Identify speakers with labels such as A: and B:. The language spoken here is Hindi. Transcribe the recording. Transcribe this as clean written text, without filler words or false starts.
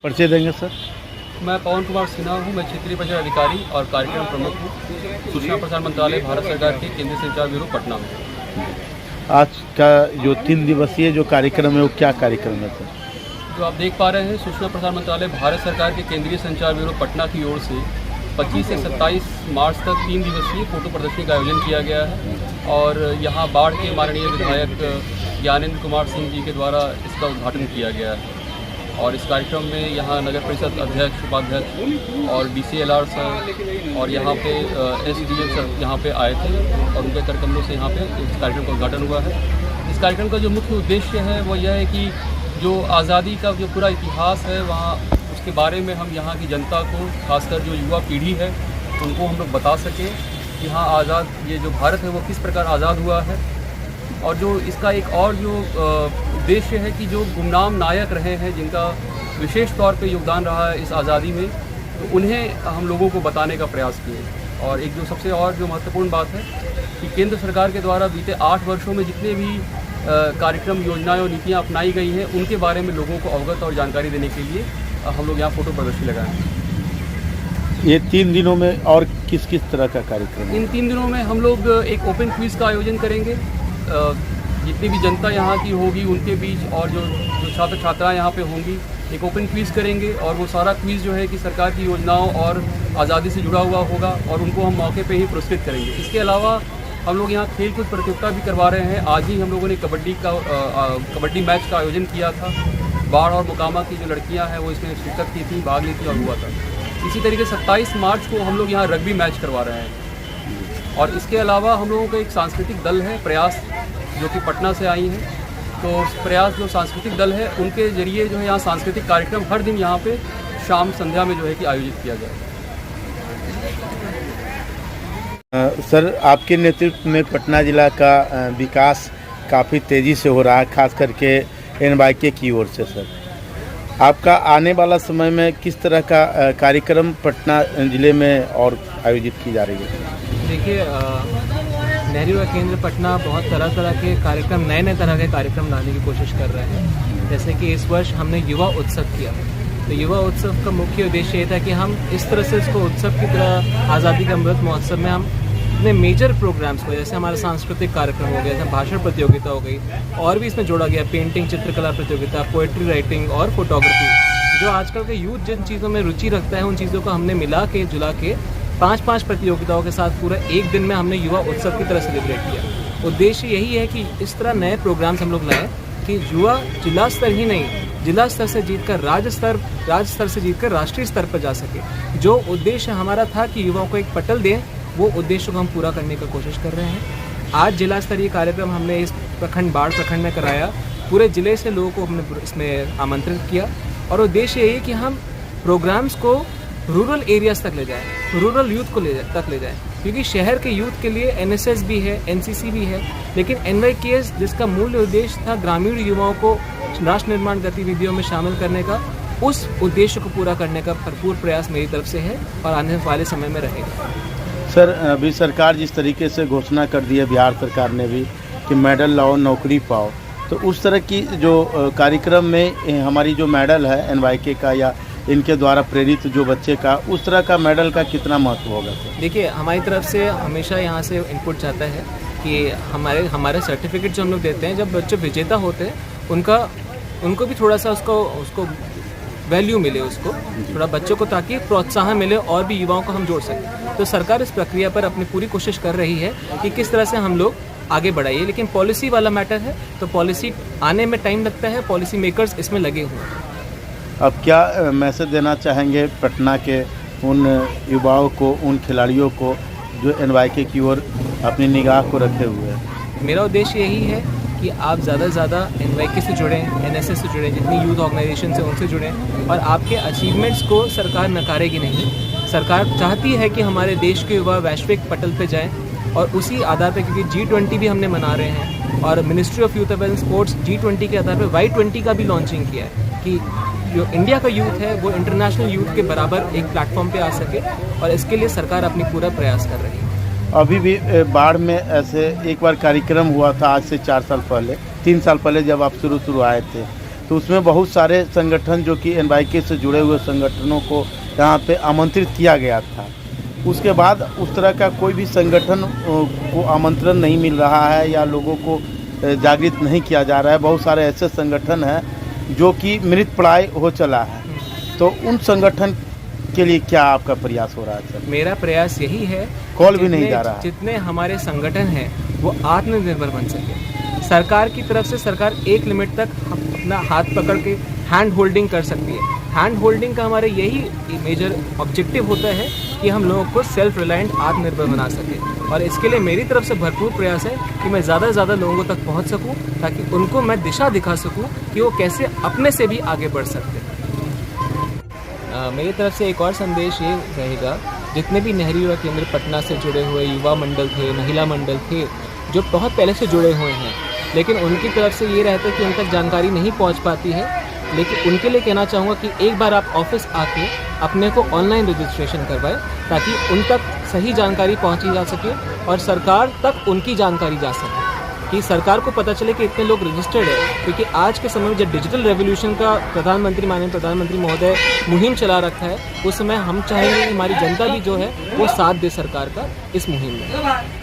A: परिचय देंगे सर।
B: मैं पवन कुमार सिन्हा हूँ। मैं क्षेत्रीय प्रचार अधिकारी और कार्यक्रम प्रमुख हूँ, सूचना प्रसारण मंत्रालय, भारत सरकार के केंद्रीय संचार ब्यूरो पटना में।
A: आज का जो 3 दिवसीय जो कार्यक्रम है वो क्या कार्यक्रम है सर?
B: जो आप देख पा रहे हैं, सूचना प्रसारण मंत्रालय, भारत सरकार के केंद्रीय संचार ब्यूरो पटना की ओर से 25 से 27 मार्च तक 3 दिवसीय फोटो प्रदर्शनी का आयोजन किया गया है और यहाँ बाढ़ के माननीय विधायक ज्ञानेंद्र कुमार सिंह जी के द्वारा इसका उद्घाटन किया गया है। और इस कार्यक्रम में यहाँ नगर परिषद अध्यक्ष, उपाध्यक्ष और DCLR सर और यहाँ पे SDM सर यहाँ पे आए थे और उनके करकमलों से यहाँ पे इस कार्यक्रम का उद्घाटन हुआ है। इस कार्यक्रम का जो मुख्य उद्देश्य है वो यह है कि जो आज़ादी का जो पूरा इतिहास है वहाँ उसके बारे में हम यहाँ की जनता को, खासकर जो युवा पीढ़ी है, उनको हम लोग बता सकें कि हाँ, आज़ाद ये जो भारत है वो किस प्रकार आज़ाद हुआ है। और जो इसका एक और जो उद्देश्य है कि जो गुमनाम नायक रहे हैं, जिनका विशेष तौर पे योगदान रहा है इस आज़ादी में, तो उन्हें हम लोगों को बताने का प्रयास किए। और एक जो सबसे और जो महत्वपूर्ण बात है कि केंद्र सरकार के द्वारा बीते 8 वर्षों में जितने भी कार्यक्रम, योजनाएं और नीतियाँ अपनाई गई हैं, उनके बारे में लोगों को अवगत और जानकारी देने के लिए हम लोग यहाँ फ़ोटो प्रदर्शनी लगाए हैं।
A: ये 3 दिनों में और किस किस तरह का कार्यक्रम है?
B: इन 3 दिनों में हम लोग एक ओपन क्विज़ का आयोजन करेंगे। जितनी भी जनता यहाँ की होगी उनके बीच और जो छात्र छात्राएँ यहाँ पे होंगी, एक ओपन क्विज़ करेंगे और वो सारा क्विज़ जो है कि सरकार की योजनाओं और आज़ादी से जुड़ा हुआ होगा और उनको हम मौके पे ही पुरस्कृत करेंगे। इसके अलावा हम लोग यहाँ खेल कूद प्रतियोगिता भी करवा रहे हैं। आज ही हम लोगों ने कबड्डी मैच का आयोजन किया था। बाढ़ और मोकामा की जो लड़कियाँ हैं वो इसमें शिरकत की थी, भाग ली थी और हुआ था। इसी तरीके 27 मार्च को हम लोग यहाँ रग्बी मैच करवा रहे हैं। और इसके अलावा हम लोगों का एक सांस्कृतिक दल है, प्रयास, जो कि पटना से आई हैं। तो प्रयास जो सांस्कृतिक दल है, उनके जरिए जो है यहाँ सांस्कृतिक कार्यक्रम हर दिन यहाँ पे शाम संध्या में जो है कि आयोजित किया जाएगा।
A: सर, आपके नेतृत्व में पटना जिला का विकास काफ़ी तेज़ी से हो रहा है, खास करके NYK की ओर से। सर, आपका आने वाला समय में किस तरह का कार्यक्रम पटना जिले में और आयोजित की जा रही है?
C: देखिए, नेहरू युवा केंद्र पटना बहुत तरह के कार्यक्रम, नए तरह के कार्यक्रम लाने की कोशिश कर रहे हैं। जैसे कि इस वर्ष हमने युवा उत्सव किया। तो युवा उत्सव का मुख्य उद्देश्य ये था कि हम इस तरह से इसको उत्सव की तरह, आज़ादी का अमृत महोत्सव में हम अपने मेजर प्रोग्राम्स को, जैसे हमारा सांस्कृतिक कार्यक्रम हो गया, जैसे भाषण प्रतियोगिता हो गई, और भी इसमें जोड़ा गया पेंटिंग, चित्रकला प्रतियोगिता, पोएट्री राइटिंग और फोटोग्राफी। जो आजकल के यूथ जिन चीज़ों में रुचि रखता है, उन चीज़ों को हमने मिला के, जुला के 5-5 प्रतियोगिताओं के साथ पूरा एक दिन में हमने युवा उत्सव की तरह सेलिब्रेट किया। उद्देश्य यही है कि इस तरह नए प्रोग्राम्स हम लोग लाएँ कि युवा जिला स्तर ही नहीं, जिला स्तर से जीतकर राज्य स्तर से जीतकर राष्ट्रीय स्तर पर जा सके। जो उद्देश्य हमारा था कि युवाओं को एक पटल दें, वो उद्देश्य को हम पूरा करने की कोशिश कर रहे हैं। आज जिला स्तरीय कार्यक्रम हमने इस बाढ़ प्रखंड में कराया। पूरे जिले से लोगों को हमने इसमें आमंत्रित किया और उद्देश्य यही है कि हम प्रोग्राम्स को रूरल एरियाज तक ले जाएं, रूरल यूथ को तक ले जाएं। क्योंकि शहर के यूथ के लिए NSS भी है, NCC भी है, लेकिन NYKS, जिसका मूल उद्देश्य था ग्रामीण युवाओं को राष्ट्र निर्माण गतिविधियों में शामिल करने का, उस उद्देश्य को पूरा करने का भरपूर प्रयास मेरी तरफ से है और आने वाले समय में रहेगा।
A: सर, अभी सरकार जिस तरीके से घोषणा कर दी है, बिहार सरकार ने भी, कि मेडल लाओ नौकरी पाओ, तो उस तरह की जो कार्यक्रम में हमारी जो मेडल है NYK का या इनके द्वारा प्रेरित जो बच्चे का, उस तरह का मेडल का कितना महत्व होगा? देखिए,
C: हमारी तरफ से हमेशा यहाँ से इनपुट जाता है कि हमारे सर्टिफिकेट जो हम लोग देते हैं, जब बच्चे विजेता होते हैं, उनको भी थोड़ा सा उसको वैल्यू मिले, उसको थोड़ा बच्चों को, ताकि प्रोत्साहन मिले और भी युवाओं को हम जोड़ सकें। तो सरकार इस प्रक्रिया पर अपनी पूरी कोशिश कर रही है कि किस तरह से हम लोग आगे बढ़ाइए। लेकिन पॉलिसी वाला मैटर है, तो पॉलिसी आने में टाइम लगता है, पॉलिसी मेकर्स इसमें लगे हुए हैं।
A: अब क्या मैसेज देना चाहेंगे पटना के उन युवाओं को, उन खिलाड़ियों को जो NYK की ओर अपनी निगाह को रखे हुए हैं?
C: मेरा उद्देश्य यही है कि आप ज़्यादा से ज़्यादा NYK से जुड़ें, NSS से जुड़ें, जितनी यूथ ऑर्गेनाइजेशन से उनसे जुड़ें, और आपके अचीवमेंट्स को सरकार नकारेगी नहीं। सरकार चाहती है कि हमारे देश के युवा वैश्विक पटल पे जाएं, और उसी आधार पे, क्योंकि G20 भी हमने मना रहे हैं और ministry of youth and sports G20 के आधार पे Y20 का भी लॉन्चिंग किया है कि जो इंडिया का यूथ है वो इंटरनेशनल यूथ के बराबर एक प्लेटफॉर्म पे आ सके, और इसके लिए सरकार अपनी पूरा प्रयास कर रही है।
A: अभी भी बाढ़ में ऐसे एक बार कार्यक्रम हुआ था, आज से 4 साल पहले, 3 साल पहले जब आप शुरू आए थे, तो उसमें बहुत सारे संगठन जो कि एनवाईके से जुड़े हुए संगठनों को यहाँ पे आमंत्रित किया गया था। उसके बाद उस तरह का कोई भी संगठन को आमंत्रण नहीं मिल रहा है या लोगों को जागृत नहीं किया जा रहा है। बहुत सारे ऐसे संगठन हैं जो कि मृतप्राय हो चला है, तो उन संगठन के लिए क्या आपका प्रयास हो रहा है सर?
C: मेरा प्रयास यही है,
A: कॉल भी नहीं जा रहा है।
C: जितने हमारे संगठन हैं वो आत्मनिर्भर बन सके। सरकार की तरफ से सरकार एक लिमिट तक अपना हाथ पकड़ के हैंड होल्डिंग कर सकती है। हैंड होल्डिंग का हमारे यही मेजर ऑब्जेक्टिव होता है कि हम लोगों को सेल्फ रिलायंट आत्मनिर्भर बना सकें, और इसके लिए मेरी तरफ से भरपूर प्रयास है कि मैं ज़्यादा से ज़्यादा लोगों तक पहुंच सकूं, ताकि उनको मैं दिशा दिखा सकूं कि वो कैसे अपने से भी आगे बढ़ सकते हैं। मेरी तरफ से एक और संदेश ये रहेगा, जितने भी नेहरू युवा केंद्र पटना से जुड़े हुए युवा मंडल थे, महिला मंडल थे, जो बहुत पहले से जुड़े हुए हैं, लेकिन उनकी तरफ से ये रहता है कि उन तक जानकारी नहीं पहुंच पाती है, लेकिन उनके लिए कहना चाहूँगा कि एक बार आप ऑफिस आके अपने को ऑनलाइन रजिस्ट्रेशन करवाएं, ताकि उन तक सही जानकारी पहुंची जा सके और सरकार तक उनकी जानकारी जा सके, कि सरकार को पता चले कि इतने लोग रजिस्टर्ड है। क्योंकि आज के समय में जब डिजिटल रेवोल्यूशन का माननीय प्रधानमंत्री महोदय मुहिम चला रखा है, उस समय हम चाहेंगे कि हमारी जनता भी जो है वो साथ दे सरकार का इस मुहिम में।